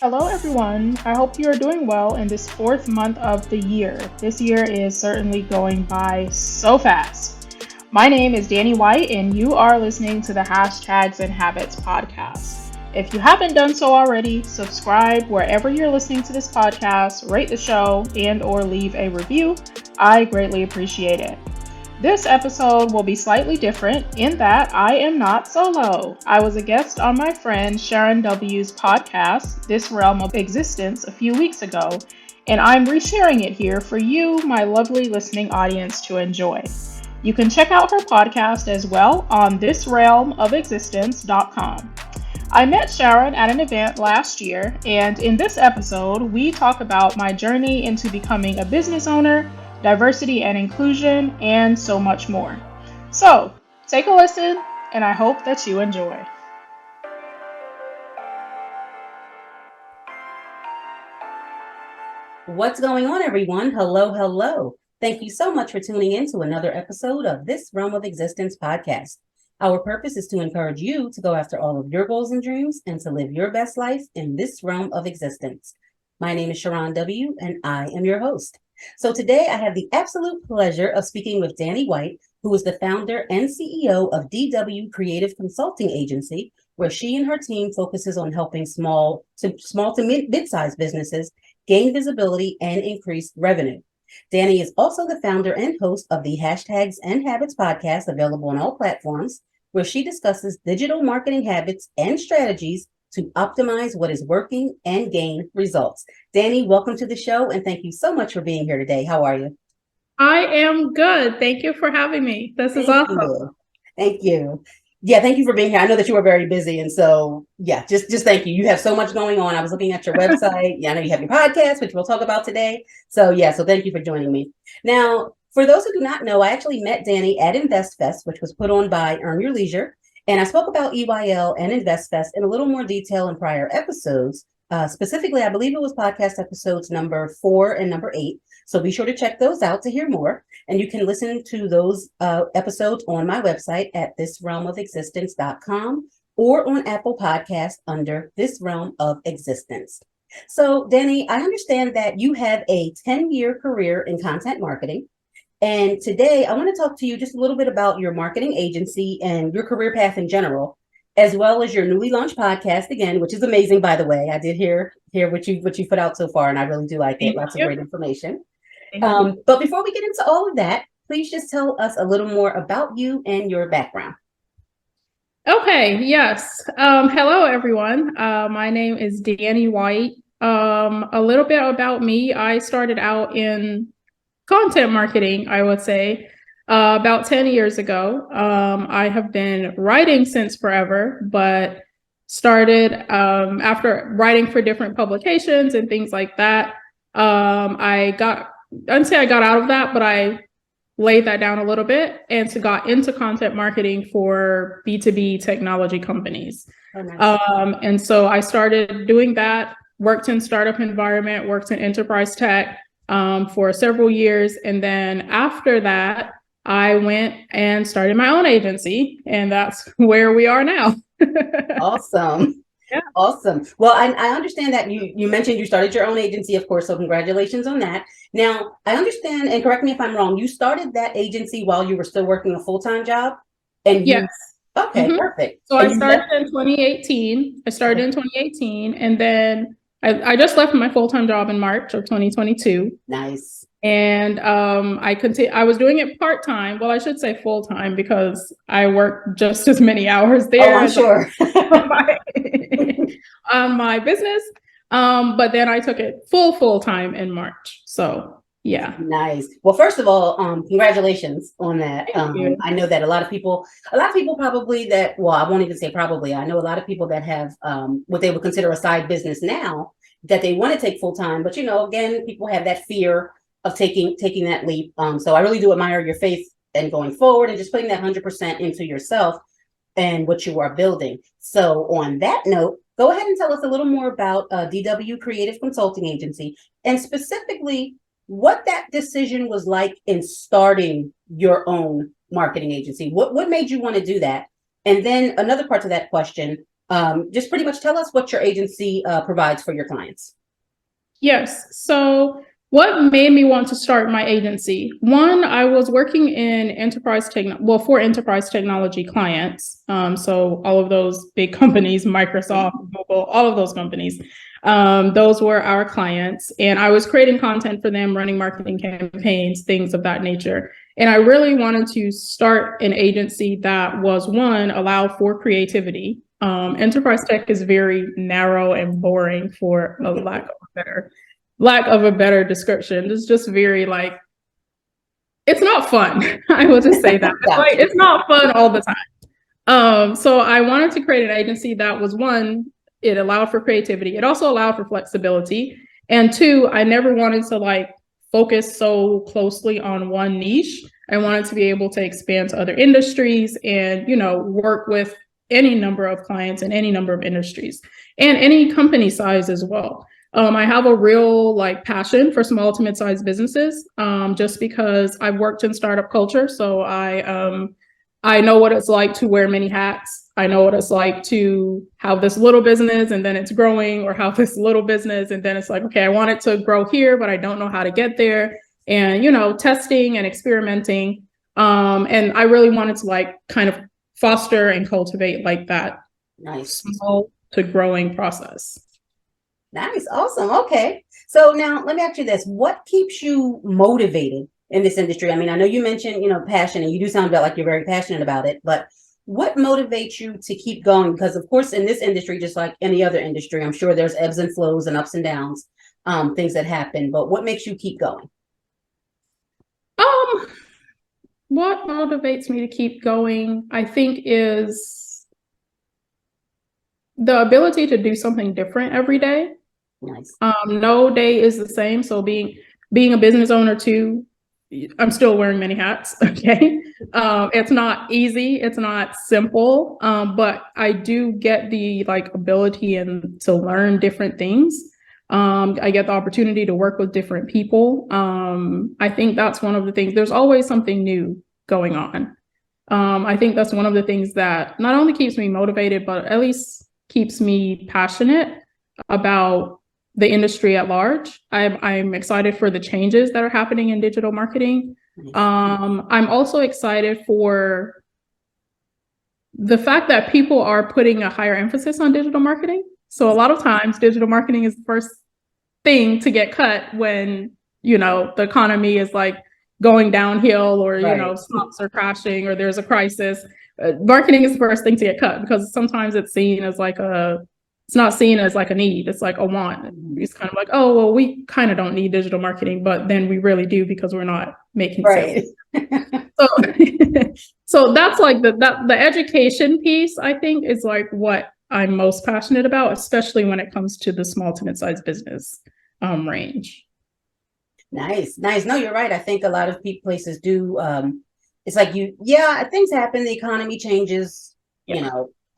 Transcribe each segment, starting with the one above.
Hello, everyone. I hope you are doing well in this fourth month of the year. This year is certainly going by so fast. My name is Danni White, and you are listening to the Hashtags and Habits podcast. If you haven't done so already, subscribe wherever you're listening to this podcast, rate the show, and/or leave a review. I greatly appreciate it. This episode will be slightly different in that I am not solo. I was a guest on my friend Sharron W's podcast, This Realm of Existence, a few weeks ago, and I'm resharing it here for you, my lovely listening audience, to enjoy. You can check out her podcast as well on thisrealmofexistence.com. I met Sharron at an event last year, and in this episode, we talk about my journey into becoming a business owner, diversity and inclusion, and so much more. So, take a listen, and I hope that you enjoy. What's going on, everyone? Hello, hello. Thank you so much for tuning in to another episode of This Realm of Existence podcast. Our purpose is to encourage you to go after all of your goals and dreams and to live your best life in this realm of existence. My name is Sharron W, and I am your host. So today I have the absolute pleasure of speaking with Danni White, who is the founder and CEO of DW Creative Consulting Agency, where she and her team focuses on helping small to mid-sized businesses gain visibility and increase revenue. Danni is also the founder and host of the Hashtags and Habits podcast, available on all platforms, where she discusses digital marketing habits and strategies to optimize what is working and gain results. Danni, welcome to the show, and thank you so much for being here today. How are you? I am good. Thank you for having me. This is awesome. Thank you. Yeah, thank you for being here. I know that you are very busy, and so just thank you. You have so much going on. I was looking at your website. Yeah, I know you have your podcast, which we'll talk about today. So thank you for joining me. Now, for those who do not know, I actually met Danni at InvestFest, which was put on by Earn Your Leisure. And I spoke about EYL and InvestFest in a little more detail in prior episodes. Specifically, I believe it was podcast episodes number 4 and number 8. So be sure to check those out to hear more. And you can listen to those episodes on my website at thisrealmofexistence.com or on Apple Podcasts under This Realm of Existence. So, Danni, I understand that you have a 10-year career in content marketing. And today I want to talk to you just a little bit about your marketing agency and your career path in general, as well as your newly launched podcast again, which is amazing, by the way. I did hear what you put out so far, and I really do like it. Lots of great information. But before we get into all of that, please just tell us a little more about you and your background. Okay, yes. Hello, everyone. My name is Danni White. A little bit about me. I started out in content marketing, I would say, about 10 years ago. I have been writing since forever, but started after writing for different publications and things like that. I'd say I got out of that, but I laid that down a little bit and got into content marketing for B2B technology companies. Oh, nice. And so I started doing that, worked in startup environment, worked in enterprise tech, for several years. And then after that, I went and started my own agency, and that's where we are now. Awesome. Yeah. Awesome. Well, I understand that you mentioned you started your own agency, of course, so congratulations on that. Now, I understand, and correct me if I'm wrong, you started that agency while you were still working a full-time job? And yes. Okay, perfect. So I started in 2018. And then I just left my full-time job in March of 2022. Nice. And I was doing it part-time. Well, I should say full-time, because I worked just as many hours there. Oh, I'm sure. on my business. But then I took it full-time in March. So yeah. Nice. Well, first of all, congratulations on that. I know that a lot of people probably that, well, I won't even say probably. I know a lot of people that have what they would consider a side business now that they want to take full time. But, again, people have that fear of taking that leap. So I really do admire your faith and going forward and just putting that 100% into yourself and what you are building. So on that note, go ahead and tell us a little more about DW Creative Consulting Agency, and specifically what that decision was like in starting your own marketing agency. What made you want to do that? And then another part to that question, Just pretty much tell us what your agency provides for your clients. Yes. So what made me want to start my agency? One, I was working in for enterprise technology clients. So all of those big companies, Microsoft, Google, all of those companies, those were our clients. And I was creating content for them, running marketing campaigns, things of that nature. And I really wanted to start an agency that was, one, allow for creativity. Enterprise tech is very narrow and boring, for a lack of a better description. It's just very like, it's not fun. I will just say that. It's not fun all the time. So I wanted to create an agency that was, one, it allowed for creativity. It also allowed for flexibility. And two, I never wanted to like focus so closely on one niche. I wanted to be able to expand to other industries and, work with any number of clients in any number of industries and any company size as well. I have a real passion for small to mid-sized businesses, just because I've worked in startup culture. So I know what it's like to wear many hats. I know what it's like to have this little business and then it's growing, or have this little business and then it's like, okay, I want it to grow here, but I don't know how to get there. And, testing and experimenting. And I really wanted to kind of foster and cultivate that small to growing process. Nice. Awesome. Okay. So now let me ask you this. What keeps you motivated in this industry? I mean, I know you mentioned, passion, and you do sound like you're very passionate about it, but what motivates you to keep going? Because of course, in this industry, just like any other industry, I'm sure there's ebbs and flows and ups and downs, things that happen, but what makes you keep going? What motivates me to keep going, I think, is the ability to do something different every day. Nice. No day is the same. So being a business owner too, I'm still wearing many hats. Okay. It's not easy. It's not simple. But I do get the ability and to learn different things. I get the opportunity to work with different people. I think that's one of the things. There's always something new going on. I think that's one of the things that not only keeps me motivated, but at least keeps me passionate about the industry at large. I'm excited for the changes that are happening in digital marketing. I'm also excited for the fact that people are putting a higher emphasis on digital marketing. So a lot of times digital marketing is the first thing to get cut when, the economy is going downhill, or, stocks are crashing, or there's a crisis. Marketing is the first thing to get cut, because sometimes it's seen as it's not seen as a need. It's like a want. It's kind of like, oh, well, we kind of don't need digital marketing, but then we really do, because we're not making sales. So that's the education piece, I think, is what I'm most passionate about, especially when it comes to the small to mid-sized business range. Nice. No, you're right. I think a lot of places do. It's things happen. The economy changes,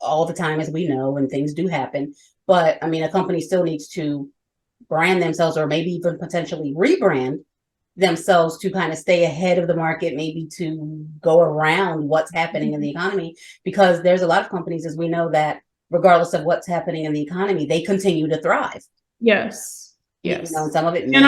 all the time, as we know, and things do happen. But I mean, a company still needs to brand themselves, or maybe even potentially rebrand themselves to kind of stay ahead of the market, maybe to go around what's happening in the economy, because there's a lot of companies, as we know, that regardless of what's happening in the economy, they continue to thrive. Yes. Some of it. And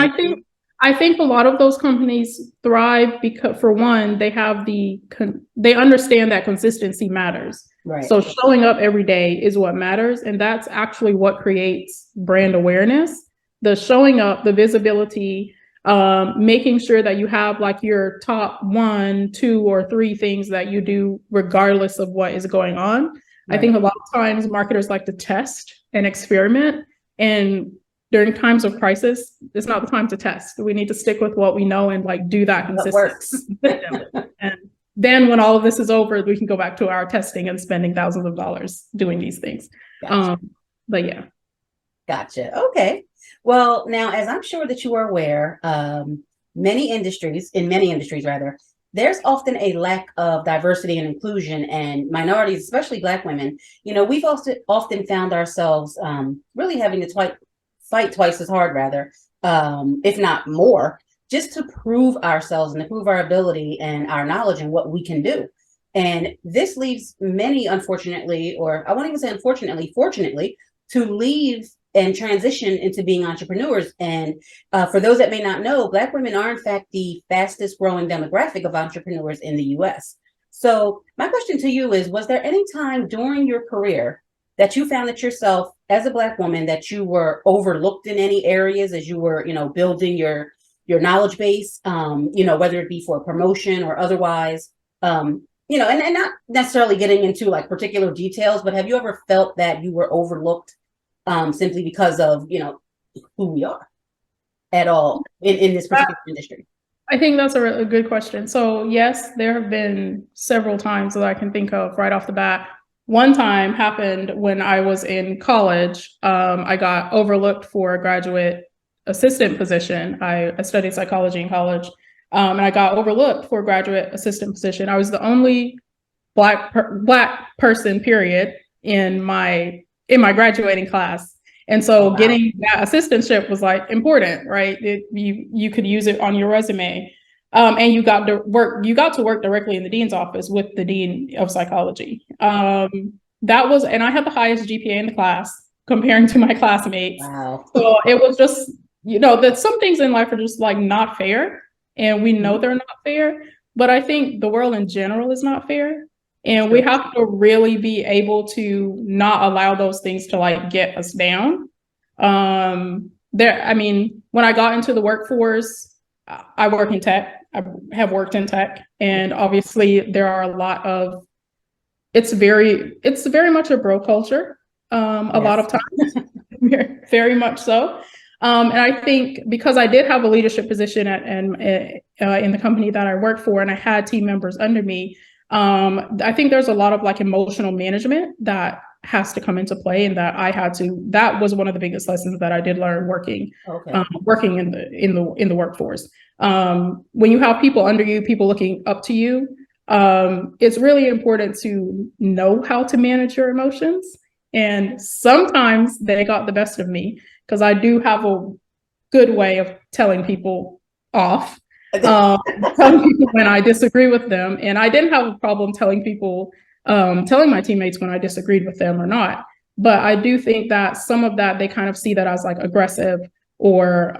I think a lot of those companies thrive because, for one, they have they understand that consistency matters. Right. So showing up every day is what matters. And that's actually what creates brand awareness. The showing up, the visibility, making sure that you have your top 1, 2, or 3 things that you do regardless of what is going on. Right. I think a lot of times marketers like to test and experiment, and during times of crisis, it's not the time to test. We need to stick with what we know and do that consistently. And then when all of this is over, we can go back to our testing and spending thousands of dollars doing these things. Gotcha. But yeah. Gotcha. Okay. Well, now, as I'm sure that you are aware, many industries, there's often a lack of diversity and inclusion, and minorities, especially Black women. We've often found ourselves really having to fight twice as hard, rather, if not more, just to prove ourselves and to prove our ability and our knowledge and what we can do. And this leaves many, unfortunately, or I won't even say unfortunately, fortunately, to leave and transition into being entrepreneurs. And for those that may not know, Black women are, in fact, the fastest growing demographic of entrepreneurs in the US. So, my question to you is, was there any time during your career that you found that yourself as a Black woman that you were overlooked in any areas as you were, building your knowledge base, whether it be for promotion or otherwise? And not necessarily getting into like particular details, but have you ever felt that you were overlooked simply because of, who we are at all in this particular industry? I think that's a really good question. So yes, there have been several times that I can think of right off the bat. One time happened when I was in college. I got overlooked for a graduate assistant position. I studied psychology in college, and I got overlooked for a graduate assistant position. I was the only black person, period, in my graduating class. And so getting that assistantship was like important, right? You could use it on your resume. And you got to work directly in the dean's office with the dean of psychology. That was, and I had the highest GPA in the class comparing to my classmates. Wow. So it was just, that some things in life are just like not fair. And we know they're not fair, but I think the world in general is not fair. And we have to really be able to not allow those things to like get us down. When I got into the workforce, I work in tech. I have worked in tech, and obviously there are a lot of. It's very much a bro culture. A lot of times, very much so. And I think because I did have a leadership position in the company that I worked for, and I had team members under me. I think there's a lot of like emotional management that has to come into play, and that was one of the biggest lessons that I did learn working in the workforce. When you have people under you, people looking up to you, it's really important to know how to manage your emotions. And sometimes they got the best of me because I do have a good way of telling people off. Telling people when I disagree with them. And I didn't have a problem telling my teammates when I disagreed with them or not. But I do think that some of that, they kind of see that as like aggressive or,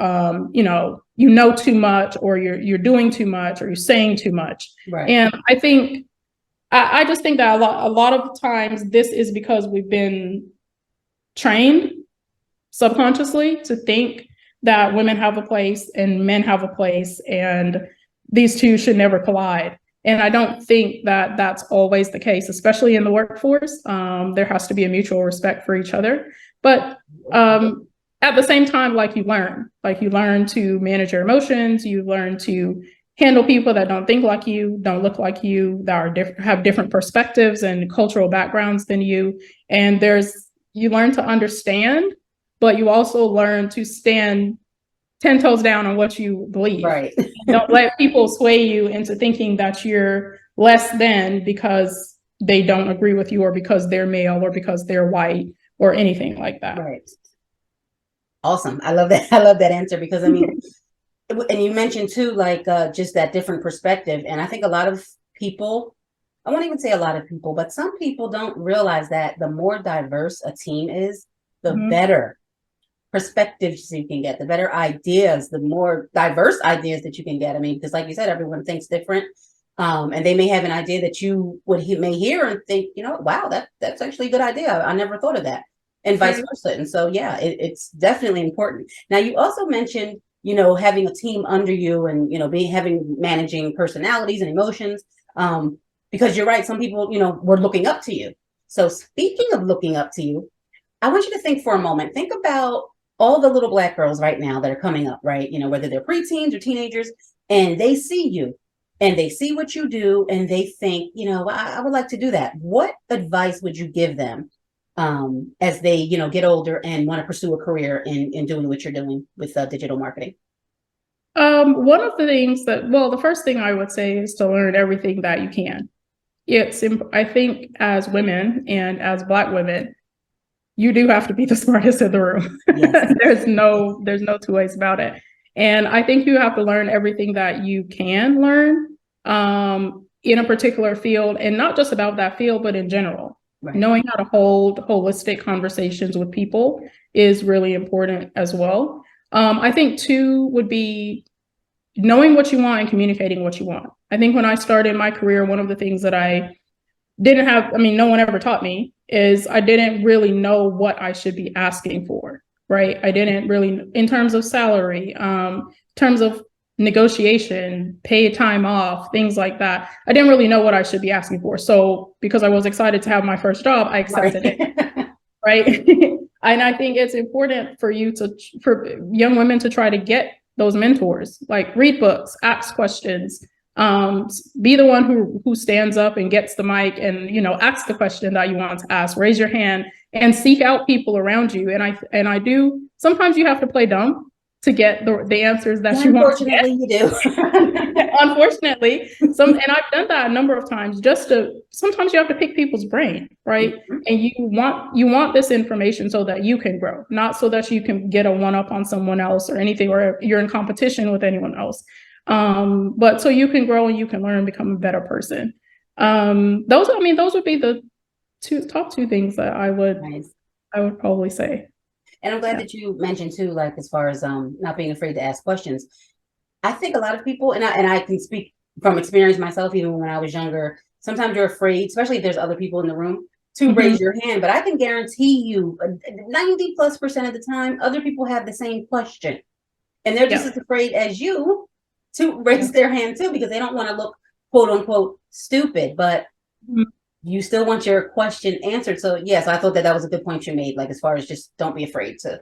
too much, or you're doing too much, or you're saying too much. Right. And I think, I just think that a lot of times this is because we've been trained subconsciously to think that women have a place and men have a place, and these two should never collide. And I don't think that that's always the case, especially in the workforce. There has to be a mutual respect for each other. But at the same time, you learn to manage your emotions, you learn to handle people that don't think like you, don't look like you, that have different perspectives and cultural backgrounds than you. And you learn to understand, but you also learn to stand 10 toes down on what you believe. Right. Don't let people sway you into thinking that you're less than because they don't agree with you, or because they're male, or because they're white, or anything like that. Right. Awesome. I love that. I love that answer because and you mentioned too, just that different perspective. And I think a lot of people, I won't even say a lot of people, but some people don't realize that the more diverse a team is, the better perspectives you can get, the better ideas, the more diverse ideas that you can get. I mean, because like you said, everyone thinks different. And they may have an idea that you may hear and think, wow, that's actually a good idea. I never thought of that. And vice versa. And so, yeah, it's definitely important. Now, you also mentioned, having a team under you and, managing personalities and emotions, because you're right. Some people, were looking up to you. So speaking of looking up to you, I want you to think for a moment. Think about all the little Black girls right now that are coming up, right? Whether they're preteens or teenagers, and they see you and they see what you do and they think, I would like to do that. What advice would you give them as they, get older and want to pursue a career in doing what you're doing with digital marketing? One of the things the first thing I would say is to learn everything that you can. I think as women and as Black women, you do have to be the smartest in the room. Yes. There's no two ways about it. And I think you have to learn everything that you can learn. in a particular field, and not just about that field, but in general. Right. Knowing how to hold holistic conversations with people is really important as well. I think 2 would be knowing what you want and communicating what you want. I think when I started my career, one of the things that I didn't have, I mean, no one ever taught me, is I didn't really know what I should be asking for, right? I didn't really, in terms of salary, in terms of negotiation, pay time off, things like that. I didn't really know what I should be asking for. So because I was excited to have my first job, I accepted it, right? And I think it's important for young women to try to get those mentors, like read books, ask questions, be the one who stands up and gets the mic and, ask the question that you want to ask, raise your hand and seek out people around you. And I do, sometimes you have to play dumb to get the answers that you want to get. Unfortunately, you do. Unfortunately, and I've done that a number of times. Sometimes you have to pick people's brain, right? Mm-hmm. And you want this information so that you can grow, not so that you can get a one-up on someone else or anything, or you're in competition with anyone else. But so you can grow and you can learn and become a better person. Those would be the top two things that I would probably say. And I'm glad that you mentioned too, like as far as not being afraid to ask questions. I think a lot of people, and I can speak from experience myself, even when I was younger, sometimes you're afraid, especially if there's other people in the room, to mm-hmm. raise your hand. But I can guarantee you 90+% of the time, other people have the same question. And they're just as afraid as you to raise their hand too, because they don't want to look quote unquote stupid, but mm-hmm. you still want your question answered. So yes, I thought that was a good point you made, like as far as just don't be afraid to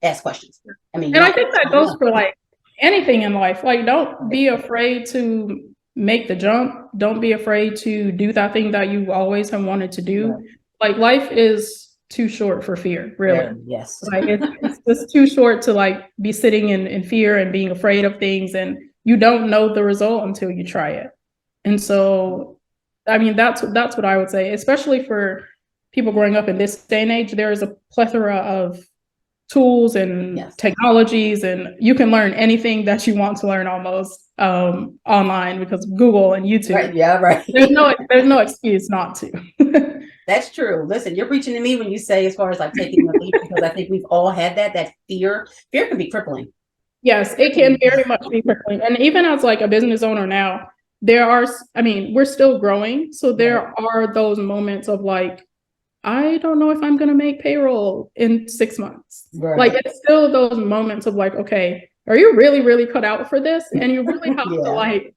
ask questions. I mean, and I think that goes for like anything in life. Like, don't be afraid to make the jump. Don't be afraid to do that thing that you always have wanted to do. Right. Like, life is too short for fear, really. Yeah, yes. Like it's just too short to like be sitting in fear and being afraid of things, and you don't know the result until you try it. And so, I mean, that's what I would say, especially for people growing up in this day and age. There is a plethora of tools and technologies, and you can learn anything that you want to learn almost online, because Google and YouTube. Right, yeah, right. There's no excuse not to. That's true. Listen, you're preaching to me when you say as far as like taking the leap, because I think we've all had that fear. Fear can be crippling. Yes, it can very much be crippling. And even as like a business owner now, we're still growing. So there are those moments of like, I don't know if I'm going to make payroll in 6 months. Right. Like, it's still those moments of like, okay, are you really, really cut out for this? And you really have to like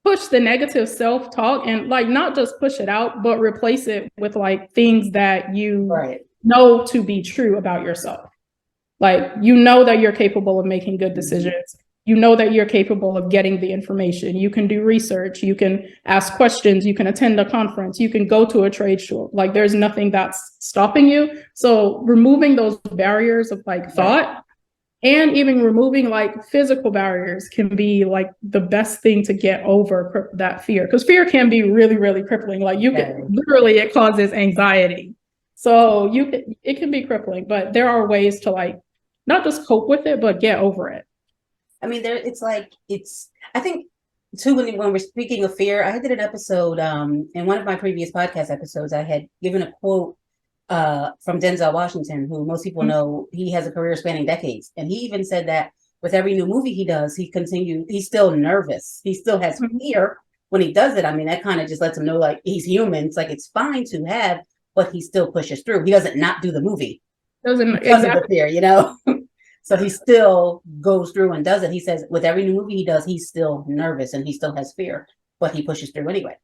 push the negative self-talk and like not just push it out, but replace it with like things that you know to be true about yourself. Like, you know that you're capable of making good decisions. You know that you're capable of getting the information. You can do research. You can ask questions. You can attend a conference. You can go to a trade show. Like, there's nothing that's stopping you. So removing those barriers of like thought, and even removing like physical barriers, can be like the best thing to get over that fear. Because fear can be really, really crippling. Like, you can literally, it causes anxiety. So it can be crippling, but there are ways to like not just cope with it, but get over it. I mean, I think too, when we're speaking of fear, I did an episode in one of my previous podcast episodes. I had given a quote from Denzel Washington, who most people know he has a career spanning decades. And he even said that with every new movie he does, he's still nervous. He still has fear when he does it. I mean, that kind of just lets him know like he's human. It's like, it's fine to have, but he still pushes through. He doesn't not do the movie because of the fear, So he still goes through and does it. He says with every new movie he does, he's still nervous and he still has fear, but he pushes through anyway.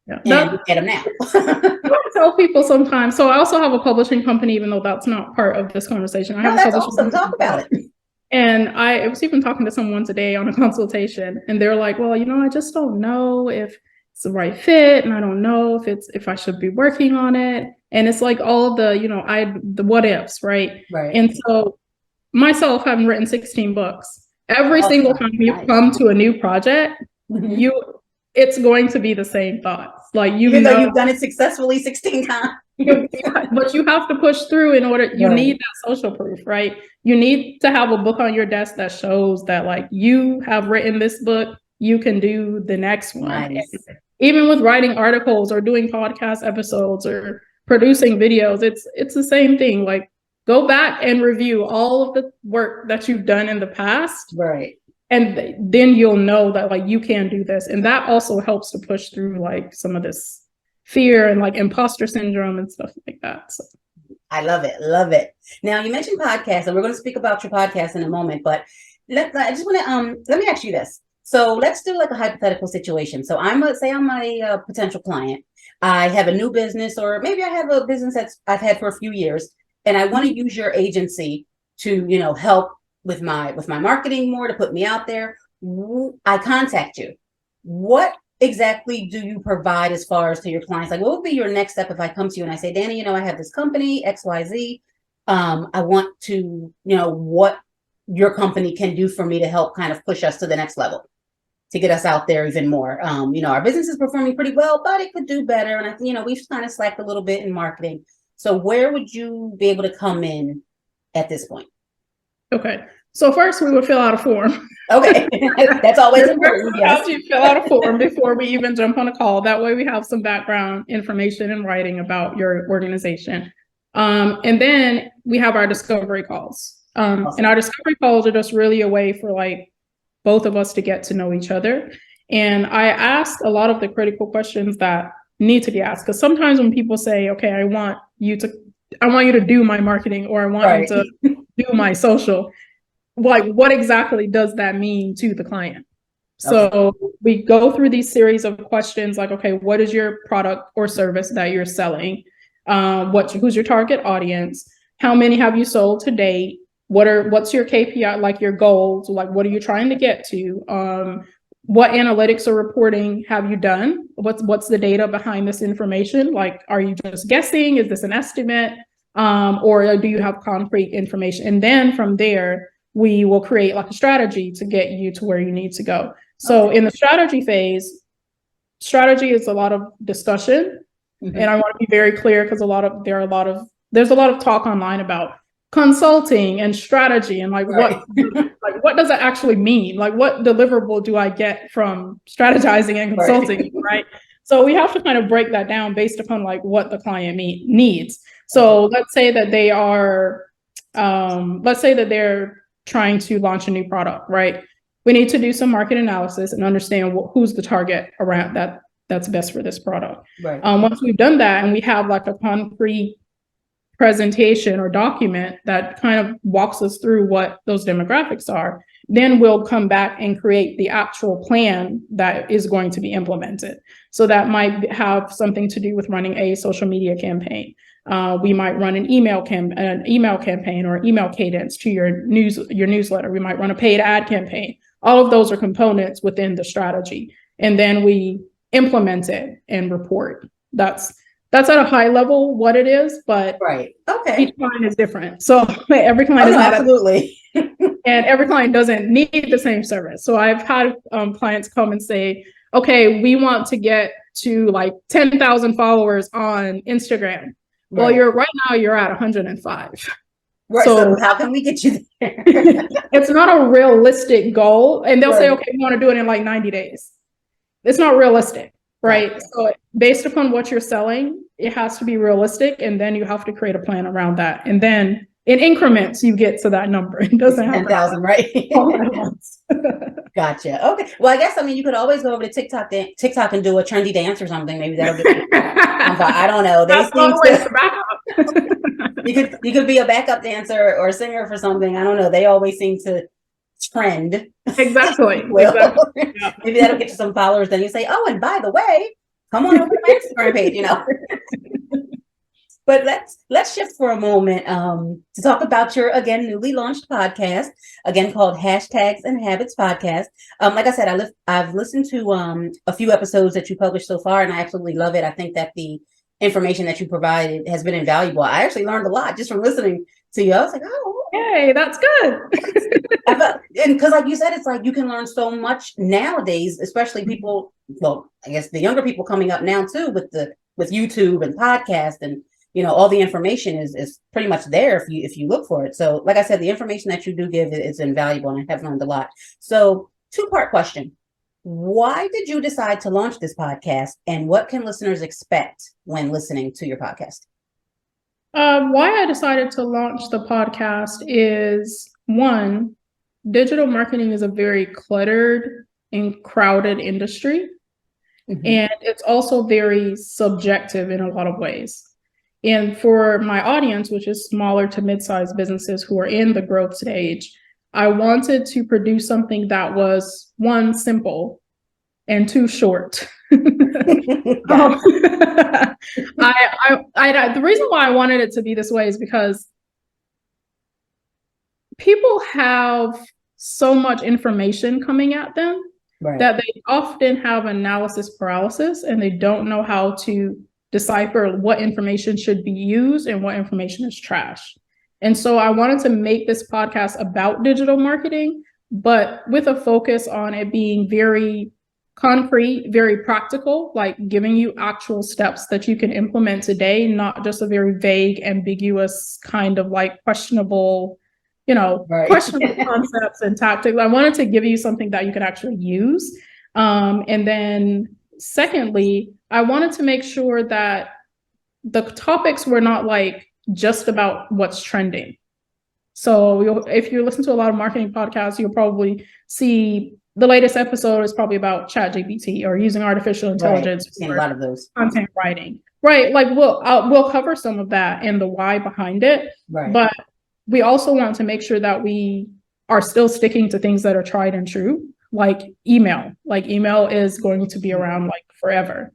Yeah. And look at him now. I tell people sometimes. So I also have a publishing company, even though that's not part of this conversation. That's awesome. Talk about it. And I was even talking to someone today on a consultation, and they're like, well, I just don't know if it's the right fit, and I don't know if I should be working on it. And it's like all the, the what ifs, right? Right. And so myself, having written 16 books, every single time you come to a new project, it's going to be the same thoughts. Like, even though you've done it successfully 16 times. But you have to push through in order. You need that social proof, right? You need to have a book on your desk that shows that like you have written this book, you can do the next one. Nice. even with writing articles or doing podcast episodes or producing videos, it's the same thing. Like, go back and review all of the work that you've done in the past. Right. And then you'll know that like you can do this. And that also helps to push through like some of this fear and like imposter syndrome and stuff like that. So. I love it. Love it. Now you mentioned podcasts, and we're going to speak about your podcast in a moment, but I just want to let me ask you this. So let's do like a hypothetical situation. So I'm a potential client. I have a new business, or maybe I have a business that's I've had for a few years, and I want to use your agency to, help with my marketing more, to put me out there. I contact you. What exactly do you provide as far as to your clients? Like, what would be your next step if I come to you and I say, Danni, I have this company XYZ. I want to, what your company can do for me to help kind of push us to the next level, to get us out there even more. Our business is performing pretty well, but it could do better. And we've kind of slacked a little bit in marketing. So where would you be able to come in at this point? Okay. So first we would fill out a form. Okay. That's always important. Yes. You fill out a form before we even jump on a call. That way we have some background information in writing about your organization. And then we have our discovery calls. Awesome. And our discovery calls are just really a way for like both of us to get to know each other. And I ask a lot of the critical questions that need to be asked. Because sometimes when people say, okay, I want you to do my marketing, or I want you to do my social, like what exactly does that mean to the client? So we go through these series of questions like, okay, what is your product or service that you're selling? Who's your target audience? How many have you sold to date? What's your KPI, like your goals? Like, what are you trying to get to? What analytics or reporting have you done? What's the data behind this information? Like, are you just guessing? Is this an estimate? Or do you have concrete information? And then from there, we will create like a strategy to get you to where you need to go. So in the strategy phase, strategy is a lot of discussion. Mm-hmm. And I want to be very clear because there's a lot of talk online about consulting and strategy and like what does it actually mean? Like, what deliverable do I get from strategizing and consulting, right? So we have to kind of break that down based upon like what the client needs. So let's say that they're trying to launch a new product, right? We need to do some market analysis and understand who's the target around that's best for this product. Right. Once we've done that and we have like a concrete presentation or document that kind of walks us through what those demographics are, then we'll come back and create the actual plan that is going to be implemented. So that might have something to do with running a social media campaign. We might run an email campaign or email cadence to your newsletter. We might run a paid ad campaign. All of those are components within the strategy. And then we implement it and report. That's at a high level what it is, but each client is different. So every client is not absolutely. And every client doesn't need the same service. So I've had clients come and say, okay, we want to get to like 10,000 followers on Instagram. Well, right now you're at 105. Right. So how can we get you there? It's not a realistic goal. And they'll say, okay, we want to do it in like 90 days. It's not realistic, right? So based upon what you're selling, it has to be realistic. And then you have to create a plan around that. And then in increments, you get to that number. It doesn't happen. 10,000, right? All at once. Gotcha. Okay. Well, I guess, you could always go over to TikTok and do a trendy dance or something. Maybe that'll get you. I don't know. You could be a backup dancer or singer for something. I don't know. They always seem to trend. Exactly. Exactly. Yeah. Maybe that'll get you some followers. Then you say, oh, and by the way, come on over to my Instagram page, But let's shift for a moment to talk about your, again, newly launched podcast, again, called Hashtags and Habits Podcast. Like I said, I've listened to a few episodes that you published so far, and I absolutely love it. I think that the information that you provided has been invaluable. I actually learned a lot just from listening to you. I was like, oh, hey, that's good. And because like you said, it's like you can learn so much nowadays, especially people, well, I guess the younger people coming up now too, with YouTube and podcast, and all the information is pretty much there if you look for it. So like I said, the information that you do give is invaluable, and I have learned a lot. So 2-part question. Why did you decide to launch this podcast, and what can listeners expect when listening to your podcast? Why I decided to launch the podcast is one, digital marketing is a very cluttered and crowded industry. Mm-hmm. And it's also very subjective in a lot of ways. And for my audience, which is smaller to mid-sized businesses who are in the growth stage, I wanted to produce something that was one, simple, and two, short. The reason why I wanted it to be this way is because people have so much information coming at them that they often have analysis paralysis, and they don't know how to decipher what information should be used and what information is trash. And so I wanted to make this podcast about digital marketing, but with a focus on it being very concrete, very practical, like giving you actual steps that you can implement today, not just a very vague, ambiguous kind of like questionable questionable concepts and tactics. I wanted to give you something that you could actually use. And then secondly, I wanted to make sure that the topics were not like just about what's trending. So if you listen to a lot of marketing podcasts, you'll probably see the latest episode is probably about ChatGPT or using artificial intelligence. Right. A lot of those content writing. Right. Like we'll cover some of that and the why behind it. Right. But we also want to make sure that we are still sticking to things that are tried and true, like email. Like email is going to be around like forever.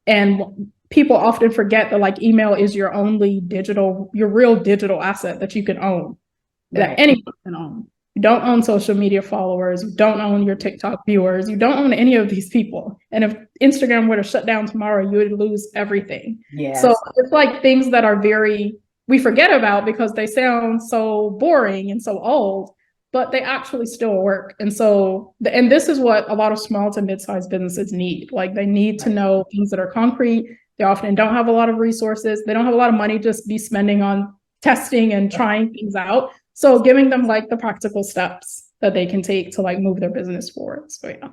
And people often forget that like email is your real digital asset that you can own, that anyone can own. You don't own social media followers. You don't own your TikTok viewers. You don't own any of these people. And if Instagram were to shut down tomorrow, you would lose everything. Yes. So it's like things that are we forget about because they sound so boring and so old, but they actually still work. And so, and this is what a lot of small to mid-sized businesses need. Like they need to know things that are concrete. They often don't have a lot of resources. They don't have a lot of money just be spending on testing and trying things out. So giving them like the practical steps that they can take to like move their business forward. So yeah.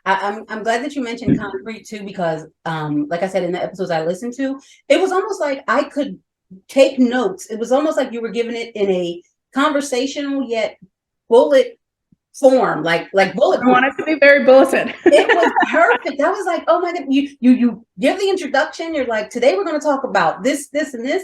I'm glad that you mentioned concrete too, because like I said, in the episodes I listened to, it was almost like I could take notes. It was almost like you were giving it in a conversational yet bullet form, like bullet. I want it to be very bulleted. It was perfect. I was like, oh my God, you give the introduction. You're like, today we're going to talk about this, and this.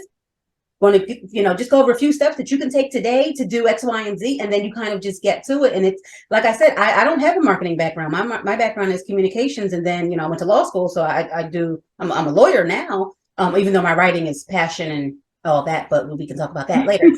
Going to, just go over a few steps that you can take today to do X, Y, and Z, and then you kind of just get to it. And it's like I said, I don't have a marketing background. My background is communications, and then I went to law school, so I'm a lawyer now. Even though my writing is passion and all that, but we can talk about that later.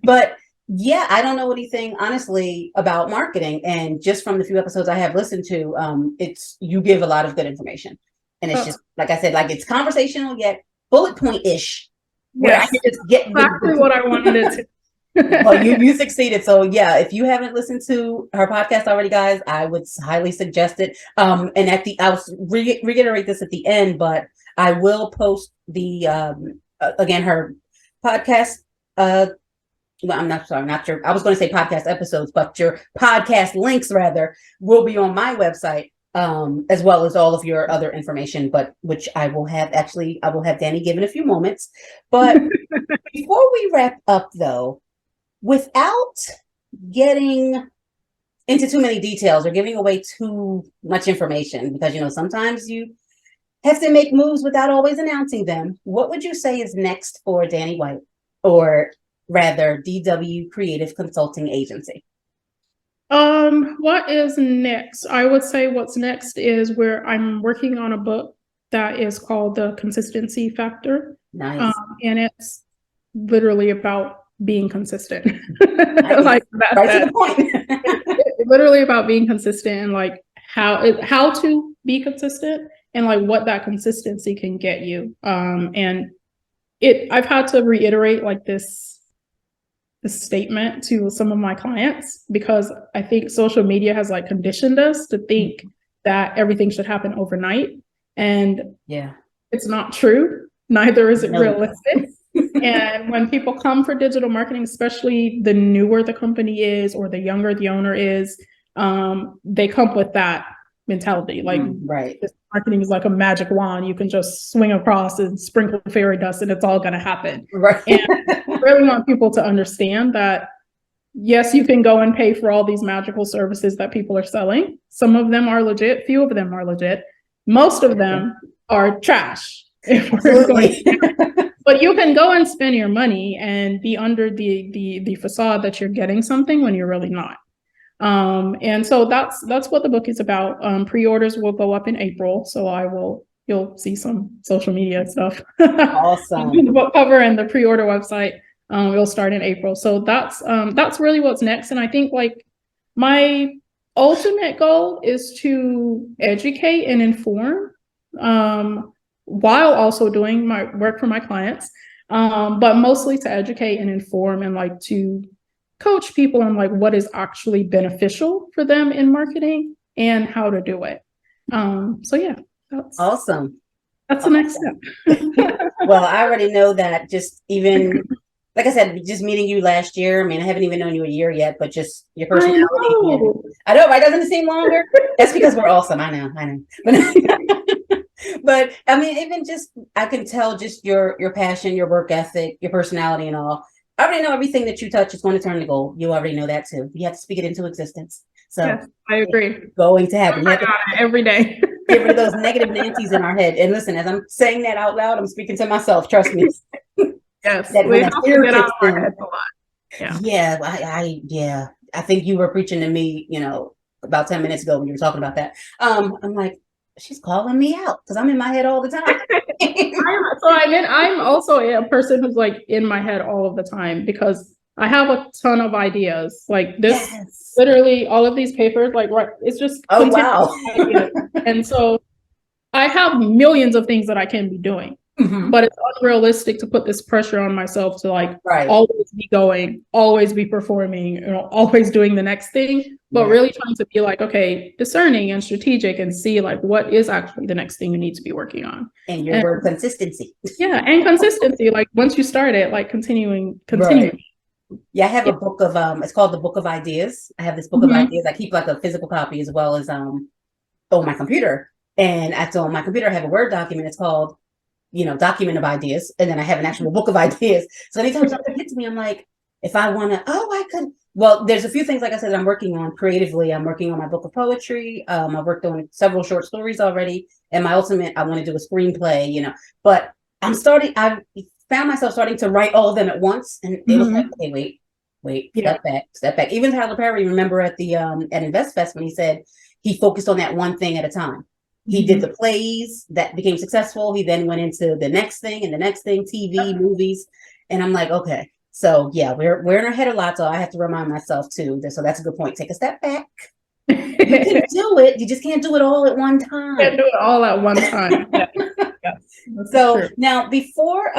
But yeah, I don't know anything honestly about marketing, and just from the few episodes I have listened to, you give a lot of good information, and it's just like I said, like it's conversational yet bullet point-ish. Where I can just get exactly what I wanted it to. Well, you succeeded. So yeah, if you haven't listened to her podcast already, guys, I would highly suggest it. And I'll reiterate this at the end, but I will post the again her podcast. Well, I'm not sure. I was going to say podcast episodes, but your podcast links rather will be on my website. As well as all of your other information, but which I will have Danni give in a few moments. But before we wrap up though, without getting into too many details or giving away too much information, because sometimes you have to make moves without always announcing them, what would you say is next for Danni White, or rather DW Creative Consulting Agency? What is next? I would say what's next is where I'm working on a book that is called The Consistency Factor. Nice. And it's literally about being consistent. Nice. Like right to the point. It's literally about being consistent and like how to be consistent and like what that consistency can get you. And I've had to reiterate like this statement to some of my clients, because I think social media has like conditioned us to think that everything should happen overnight. And yeah, it's not true. Neither is it realistic. And when people come for digital marketing, especially the newer the company is or the younger the owner is, they come with that mentality. Like right. marketing is like a magic wand. You can just swing across and sprinkle fairy dust and it's all going to happen. Right. And I really want people to understand that, yes, you can go and pay for all these magical services that people are selling. Some of them are legit. Few of them are legit. Most of them are trash. But you can go and spend your money and be under the facade that you're getting something when you're really not. And so that's what the book is about. Pre-orders will go up in April, so you'll see some social media stuff. Awesome. The book cover and the pre-order website will start in April. So that's really what's next. And I think like my ultimate goal is to educate and inform, while also doing my work for my clients, but mostly to educate and inform and like to coach people on like what is actually beneficial for them in marketing and how to do it. So yeah, that's awesome. That's the next step. Well, I already know that just even, like I said, just meeting you last year. I mean, I haven't even known you a year yet, but just your personality. I know, right? Doesn't it seem longer? That's because we're awesome. I know. But I mean, even just, I can tell just your passion, your work ethic, your personality and all. I already know everything that you touch is going to turn to gold. You already know that too. You have to speak it into existence. So yes, I agree. It's going to happen. Every day. Get rid of those negative Nancy's in our head. And listen, as I'm saying that out loud, I'm speaking to myself. Trust me. Yes, that we have to get out of our heads a lot. Yeah. I think you were preaching to me, about 10 minutes ago when you were talking about that. I'm like, she's calling me out because I'm in my head all the time. I'm also a person who's like in my head all of the time because I have a ton of ideas. Like this, literally all of these papers, like it's just wow. And so I have millions of things that I can be doing. Mm-hmm. But it's unrealistic to put this pressure on myself to like always be going, always be performing, always doing the next thing, but really trying to be like, okay, discerning and strategic and see like what is actually the next thing you need to be working on. And your word consistency. Yeah, and consistency. Like once you start it, like continuing. Right. Yeah, I have a book of it's called the Book of Ideas. I have this book of ideas. I keep like a physical copy as well as on my computer. And on my computer I have a Word document. It's called document of ideas. And then I have an actual book of ideas. So anytime something hits me, I'm like, if I want to, I could. Well, there's a few things, like I said, I'm working on creatively. I'm working on my book of poetry. I've worked on several short stories already. And my ultimate, I want to do a screenplay, but I found myself starting to write all of them at once. And it was like, okay, wait, step back. Even Tyler Perry, remember at the at InvestFest when he said he focused on that one thing at a time. He did the plays that became successful. He then went into the next thing and the next thing, TV, movies. And I'm like, okay. So yeah, we're in our head a lot. So I have to remind myself too. So that's a good point. Take a step back. You can do it. You just can't do it all at one time. Can't do it all at one time. So true. Now before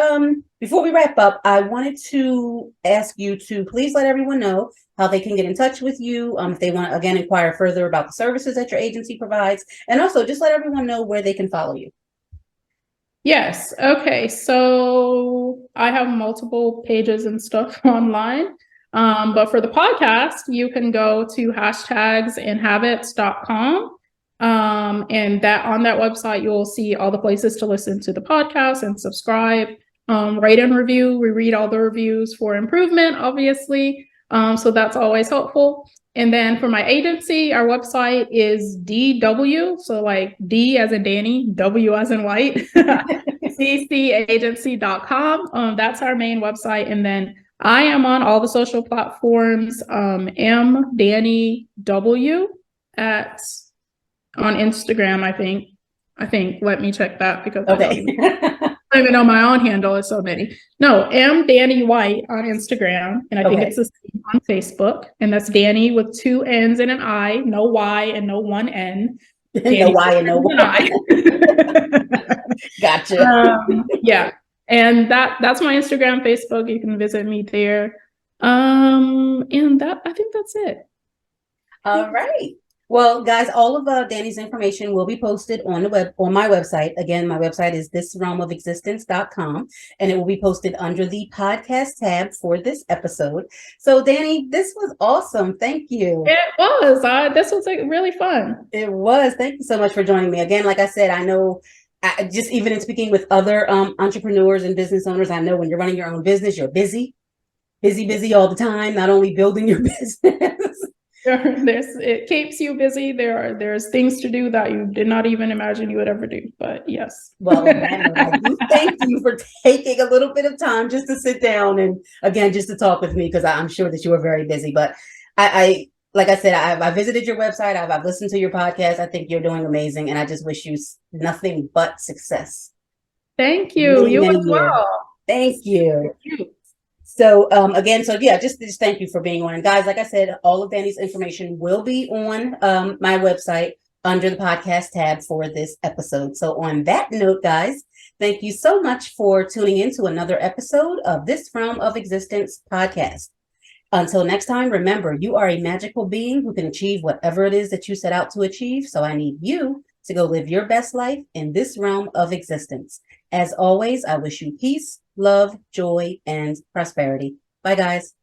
we wrap up, I wanted to ask you to please let everyone know how they can get in touch with you if they want to, again, inquire further about the services that your agency provides. And also just let everyone know where they can follow you. Yes. Okay. So I have multiple pages and stuff online. But for the podcast, you can go to hashtagsandhabits.com. And that on that website, you'll see all the places to listen to the podcast and subscribe, rate and review. We read all the reviews for improvement, obviously. So that's always helpful. And then for my agency, our website is DW. So like D as in Danny, W as in White, ccagency.com. That's our main website. And then I am on all the social platforms, Danni W on Instagram, I think. Let me check that because I don't even know my own handle. Is so many. No, Danni White on Instagram, and I think it's the same on Facebook. And that's Danny with 2 N's and an I, no Y and no 1 N. No Y and no Y. Gotcha. Yeah, and that's my Instagram, Facebook. You can visit me there. And I think that's it. All right. Well, guys, all of Danni's information will be posted on my website. Again, my website is thisrealmofexistence.com, and it will be posted under the podcast tab for this episode. So, Danni, this was awesome. Thank you. It was. This was really fun. It was. Thank you so much for joining me. Again, like I said, I know just even in speaking with other entrepreneurs and business owners, I know when you're running your own business, you're busy all the time, not only building your business. It keeps you busy. There's things to do that you did not even imagine you would ever do. But yes. Well, I do thank you for taking a little bit of time just to sit down and again just to talk with me, because I'm sure that you are very busy. But I like I said, I visited your website. I've listened to your podcast. I think you're doing amazing, and I just wish you nothing but success. Thank you. You as well. Thank you. Thank you. So again, just thank you for being on. And guys, like I said, all of Danni's information will be on my website under the podcast tab for this episode. So on that note, guys, thank you so much for tuning in to another episode of This Realm of Existence podcast. Until next time, remember, you are a magical being who can achieve whatever it is that you set out to achieve. So I need you to go live your best life in this realm of existence. As always, I wish you peace, love, joy, and prosperity. Bye, guys.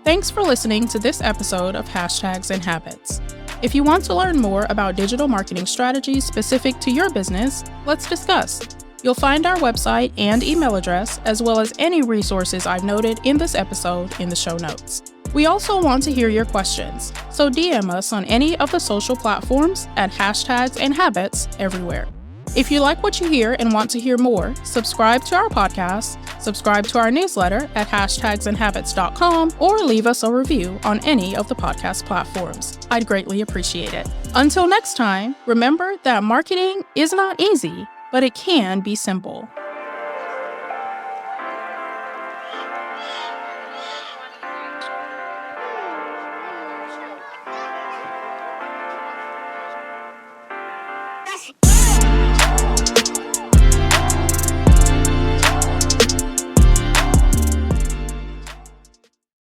Thanks for listening to this episode of Hashtags and Habits. If you want to learn more about digital marketing strategies specific to your business, let's discuss. You'll find our website and email address, as well as any resources I've noted in this episode in the show notes. We also want to hear your questions, so DM us on any of the social platforms at Hashtags and Habits everywhere. If you like what you hear and want to hear more, subscribe to our podcast, subscribe to our newsletter at hashtagsandhabits.com, or leave us a review on any of the podcast platforms. I'd greatly appreciate it. Until next time, remember that marketing is not easy, but it can be simple.